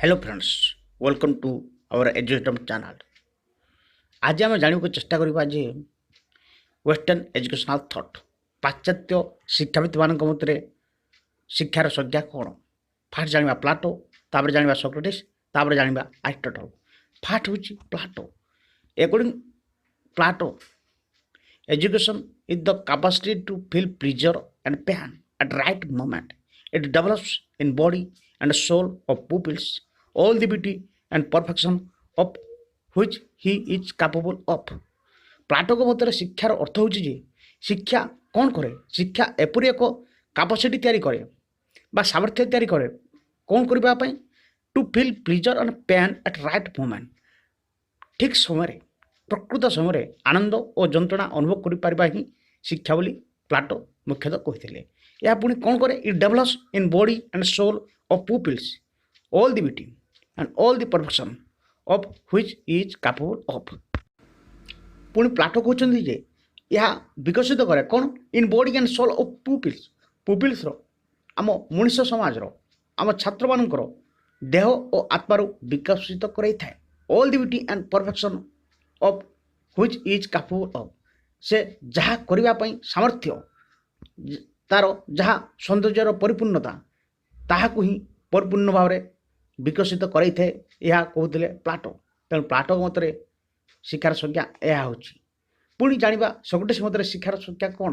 Hello friends, welcome to our education channel. आज आम जानने को चेष्टा करवा जे वेस्टर्न एजुकेशनल थॉट पाश्चात्य शिक्षाविद मान मत शिक्षार संज्ञा कौन। फास्ट जाना प्लाटो, तापर जाना सोक्रेटिस, तापर जाना एरिस्टोटल। फास्ट हूँ Plato. According Plato, education is the capacity to feel pleasure and pain at right moment. It develops in body and soul of pupils all the beauty and perfection of which he is capable of. Plato ମତରେ ଶିକ୍ଷାର ଅର୍ଥ ହେଉଛି ଯେ ଶିକ୍ଷା କ'ଣ କରେ। ଶିକ୍ଷା ଏପରି ଏକ କାପାସିଟି ତିଆରି କରେ ବା ସାମର୍ଥ୍ୟ ତିଆରି କରେ କ'ଣ କରିବା ପାଇଁ, to feel pleasure and pain at right moment. ଠିକ୍ ସମୟରେ, ପ୍ରକୃତ ସମୟରେ ଆନନ୍ଦ ଓ ଯନ୍ତ୍ରଣା ଅନୁଭବ କରିପାରିବା ହିଁ ଶିକ୍ଷା ବୋଲି ପ୍ଲାଟୋ ମୁଖ୍ୟତଃ କହିଥିଲେ। ଏହା ପୁଣି କ'ଣ କରେ, it develops in body and soul of peoples all the beauty and all the perfection of which is capable of. ପୁଣି ପ୍ଲାଟୋ କହୁଛନ୍ତି ଯେ ଏହା ବିକଶିତ କରେ କ'ଣ, in body and soul of ପିପଲ୍ସର ଆମ ମଣିଷ ସମାଜର, ଆମ ଛାତ୍ରମାନଙ୍କର ଦେହ ଓ ଆତ୍ମାରୁ ବିକଶିତ କରାଇଥାଏ। All the beauty and perfection of which is capable of. ସେ ଯାହା କରିବା ପାଇଁ ସାମର୍ଥ୍ୟ, ତାର ଯାହା ସୌନ୍ଦର୍ଯ୍ୟର ପରିପୂର୍ଣ୍ଣତା, ତାହାକୁ ହିଁ ପରିପୂର୍ଣ୍ଣ ଭାବରେ ବିକଶିତ କରାଇଥାଏ, ଏହା କହୁଥିଲେ ପ୍ଲାଟୋ। ତେଣୁ ପ୍ଲାଟୋ ମତରେ ଶିକ୍ଷାର ସଂଜ୍ଞା ଏହା ହେଉଛି। ପୁଣି ଜାଣିବା ସକ୍ରେଟିସ୍ ମତରେ ଶିକ୍ଷାର ସଂଜ୍ଞା କ'ଣ।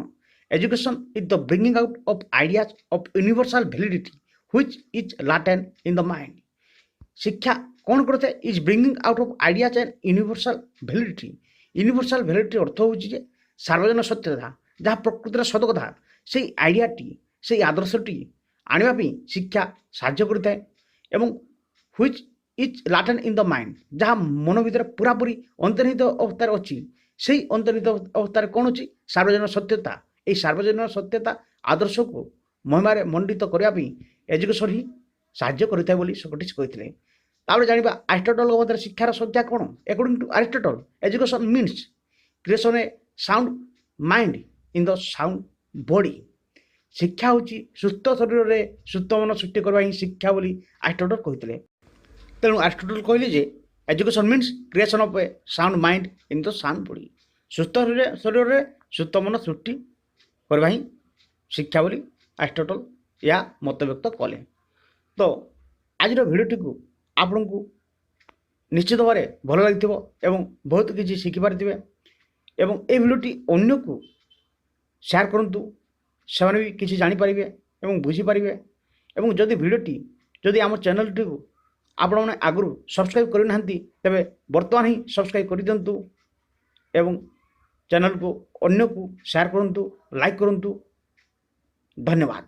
Education is the bringing out of ideas of universal validity which is latent in the mind. ଶିକ୍ଷା କ'ଣ କରିଥାଏ, is bringing out of ideas and universal validity. Universal validity ଅର୍ଥ ହେଉଛି ଯେ ସାର୍ବଜନୀନ ସତ୍ୟତା, ଯାହା ପ୍ରକୃତିର ସତ କଥା, ସେଇ ଆଇଡ଼ିଆଟି, ସେଇ ଆଦର୍ଶଟି ଆଣିବା ପାଇଁ ଶିକ୍ଷା ସାହାଯ୍ୟ କରିଥାଏ। ଏବଂ which is latent in the mind, ଯାହା ମନ ଭିତରେ ପୁରାପୁରି ଅନ୍ତର୍ନିହିତ ଅବସ୍ଥାରେ ଅଛି। ସେଇ ଅନ୍ତର୍ନିହିତ ଅବସ୍ଥାରେ କ'ଣ ଅଛି, ସାର୍ବଜନୀନ ସତ୍ୟତା। ଏହି ସାର୍ବଜନୀନ ସତ୍ୟତା ଆଦର୍ଶକୁ ମହିମାରେ ମଣ୍ଡିତ କରିବା ପାଇଁ ଏଜୁକେସନ୍ ହିଁ ସାହାଯ୍ୟ କରିଥାଏ ବୋଲି ସକ୍ରେଟିସ୍ କହିଥିଲେ। ତାପରେ ଜାଣିବା ଆରିଷ୍ଟଟଲଙ୍କ ମଧ୍ୟରେ ଶିକ୍ଷାର ସଂଜ୍ଞା କ'ଣ। According to Aristotle, education means creation A sound mind in the sound body. ଶିକ୍ଷା ହେଉଛି ସୁସ୍ଥ ଶରୀରରେ ସୁସ୍ଥ ମନ ସୃଷ୍ଟି କରିବା ହିଁ ଶିକ୍ଷା ବୋଲି ଆରିଷ୍ଟଟଲ କହିଥିଲେ। ତେଣୁ ଆରିଷ୍ଟଟଲ କହିଲେ ଯେ education means creation of A sound mind in the sound body. ସୁସ୍ଥ ଶରୀରରେ ସୁସ୍ଥ ମନ ସୃଷ୍ଟି କରିବା ହିଁ ଶିକ୍ଷା ବୋଲି ଆରିଷ୍ଟଟଲ ଏହା ମତବ୍ୟକ୍ତ କଲେ। ତ ଆଜିର ଭିଡ଼ିଓଟିକୁ ଆପଣଙ୍କୁ ନିଶ୍ଚିତ ଭାବରେ ଭଲ ଲାଗିଥିବ ଏବଂ ବହୁତ କିଛି ଶିଖିପାରିଥିବେ। ଏବଂ ଏ ଭିଡ଼ିଓଟି ଅନ୍ୟକୁ ସେୟାର କରନ୍ତୁ, ସେମାନେ ବି କିଛି ଜାଣିପାରିବେ ଏବଂ ବୁଝିପାରିବେ। ଏବଂ ଯଦି ଭିଡ଼ିଓଟି, ଯଦି ଆମ ଚ୍ୟାନେଲଟିକୁ ଆପଣମାନେ ଆଗରୁ ସବସ୍କ୍ରାଇବ୍ କରିନାହାନ୍ତି, ତେବେ ବର୍ତ୍ତମାନ ହିଁ ସବସ୍କ୍ରାଇବ୍ କରିଦିଅନ୍ତୁ ଏବଂ ଚ୍ୟାନେଲକୁ ଅନ୍ୟକୁ ସେୟାର କରନ୍ତୁ, ଲାଇକ୍ କରନ୍ତୁ। ଧନ୍ୟବାଦ।